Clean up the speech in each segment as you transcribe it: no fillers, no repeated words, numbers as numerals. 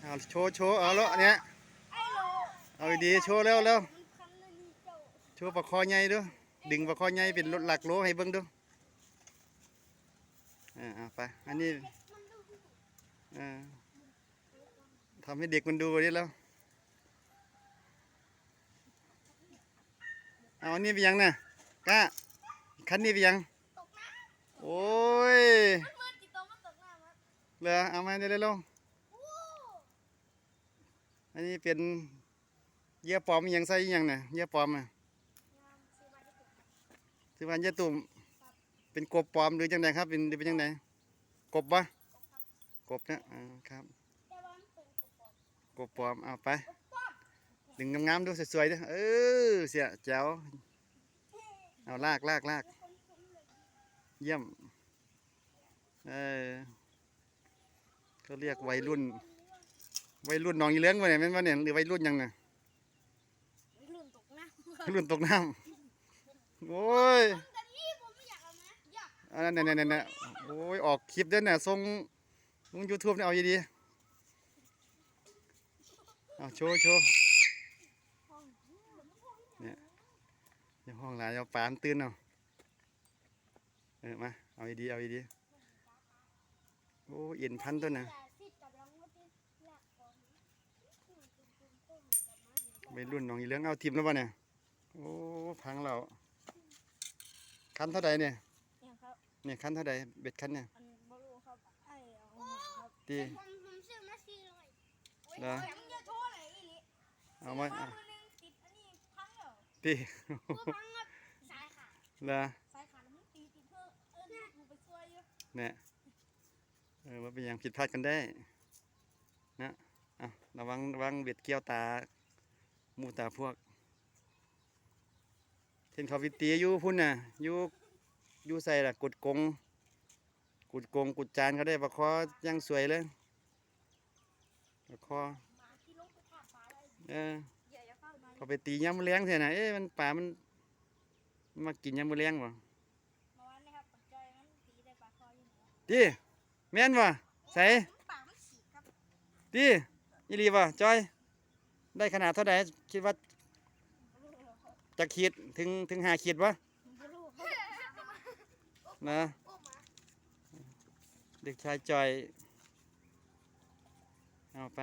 เอาโชว์เอาแล้วเนี้ยเอาดีโชว์แล้วโชว์ปลาคอใหญ่ดูดึงปลาคอใหญ่เป็นหลักโลให้เบิ่งดูเอาไปอันนี้ทำให้เด็กมันดูนี่แล้วเอาอันนี้ไปยังน่ะก้าคันนี้ไปยังโอ้ยเลยเอามาเร็วอันนี้เป็นเยื่อปลอมยังใส่ยังน่ะเยื่อปลอมอ่ะที่ว่าเยื่อตุ่มเป็นกบปลอมหรือจังไดครับเป็นจังไดกบปะกบเนี่ยครับกบปลอมเอาไปดึงงามๆดูสวยๆด้วยเสียแจ๋วเอาลากเยี่ยมเขาเรียกวัยรุ่นหนองอีเลี้ยงวะเนี่ยแม่นวะเนี่ยหรือวัยรุ่นยังไงวัยรุ่นตกน้ำโอ้ยอันนั้นเนี่ยโอ้ยออกคลิปเด้อเนี่ยส่งลง YouTube เนี่ยเอาดีๆเอาโชว์เนี่ยในห้องหลายเอาปานตื่นเอามาเอาดีโอ้เอ็นพันตัวน่ะวัยรุ่นน้องอีเลี้ยงเอาทีมแล้วป่ะเนี่ยโอ้พังเราคันเท่าใดเนี่ยคันเท่าใดเบ็ดคันเนี่ยตีแล้วเอามาตีแล้วเนี่ยว่าเป็นอย่างผิดพลาดกันได้นะระวังเบ็ดเกี่ยวตามูตาพวกเช่นเขาวิตีอยู่พุ่นน่ะอยู่ใส่ละกุดกงกุดจานเขาได้ปลาคอยังสวยเลยปลาคอเขาไปตีย้ำแรงเท่าไหร่มันป่ามันมากินย้ำแรงวะดิแม่นวะใส่ดิยี่รีวะจอยได้ขนาดเท่าไหร่คิดว่าจะขีดถึง5 ขีดวะนะเด็กชายจอยเอาไป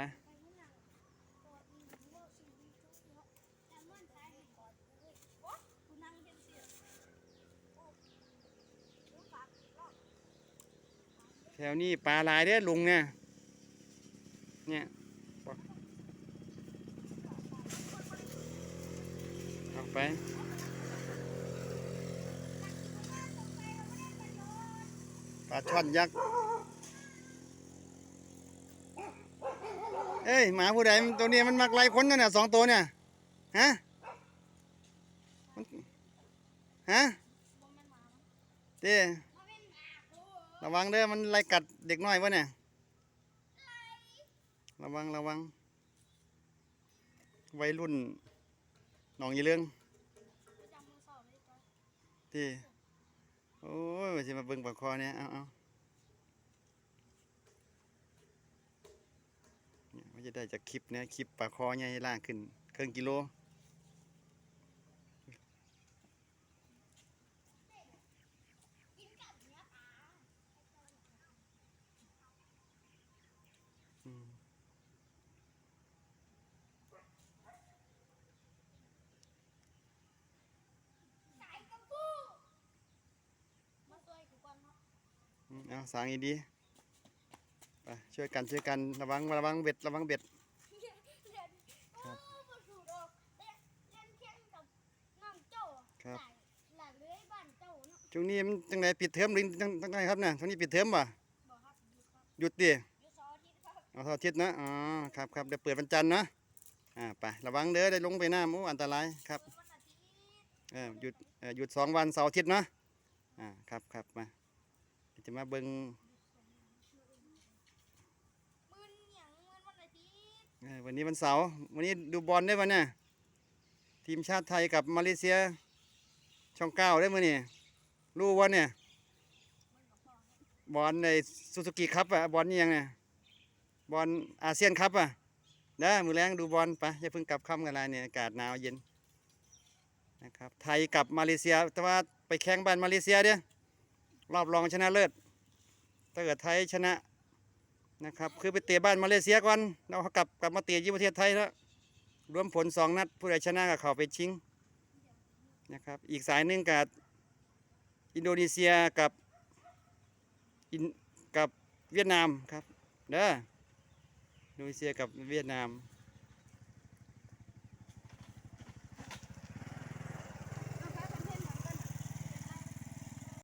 แถวนี้ปลาหลายเด้อลุงเนี่ยเอาไปปลาช่อนยักษ์เอ้ยหมาผู้ใดตัวนี้มันมักไล่คนกันเนี่ย2 ตัวเนี่ยฮะเต้ระวังเด้อมันไล่กัดเด็กน้อยวะเนี่ยระวังวัยรุ่นหนองยีเรื่องที่โอ้ยว่าจะมาเบิ่งปลาคอเนี่ยเอาว่าจะได้จากคลิปเนี่ยคลิปปลาคอใหญ่ล่างขึ้นครึ่งกิโลเอาสางอีดีไปช่วยกันระวังเบ็ดครับช่วงนี้มันจังไรปิดเทอมหรือจังไรครับเนี่ยช่วงนี้ปิดเทอมป่ะหยุดดิเอาเสาร์อาทิตย์นะครับเดี๋ยวเปิดวันจันทร์นะไประวังเด้อได้ลงไปน้ำอันตรายครับหยุด2 วันเสาร์อาทิตย์นะครับมาจะมาเบิ่งวันนี้วันเสาร์วันนี้ดูบอลได้ป่ะเนี่ยทีมชาติไทยกับมาเลเซียช่อง 9ได้มั้ยนี่รู้ว่าเนี่ยบอลในซูซูกิคัพบอลนี่ยังเนี่ย บอลอาเซียนคัพอ่ะนะมือแรงดูบอลไปอย่าเพิ่งกลับค่ำกันละเนี่ยอากาศหนาวเย็นนะครับไทยกับมาเลเซียแต่ว่าไปแข่งบ้านมาเลเซียเด้อรอบรองชนะเลิศถ้าเกิดไทยชนะนะครับคือไปเตะบ้านมาเลเซียก่อนแล้วเขากลับมาเตะที่ประเทศไทยแล้วรวมผล2 นัดผู้ใดชนะก็เข้าไปชิงนะครับอีกสายหนึ่งกับอินโดนีเซียกับเวียดนามครับเด้ออินโดนีเซียกับเวียดนาม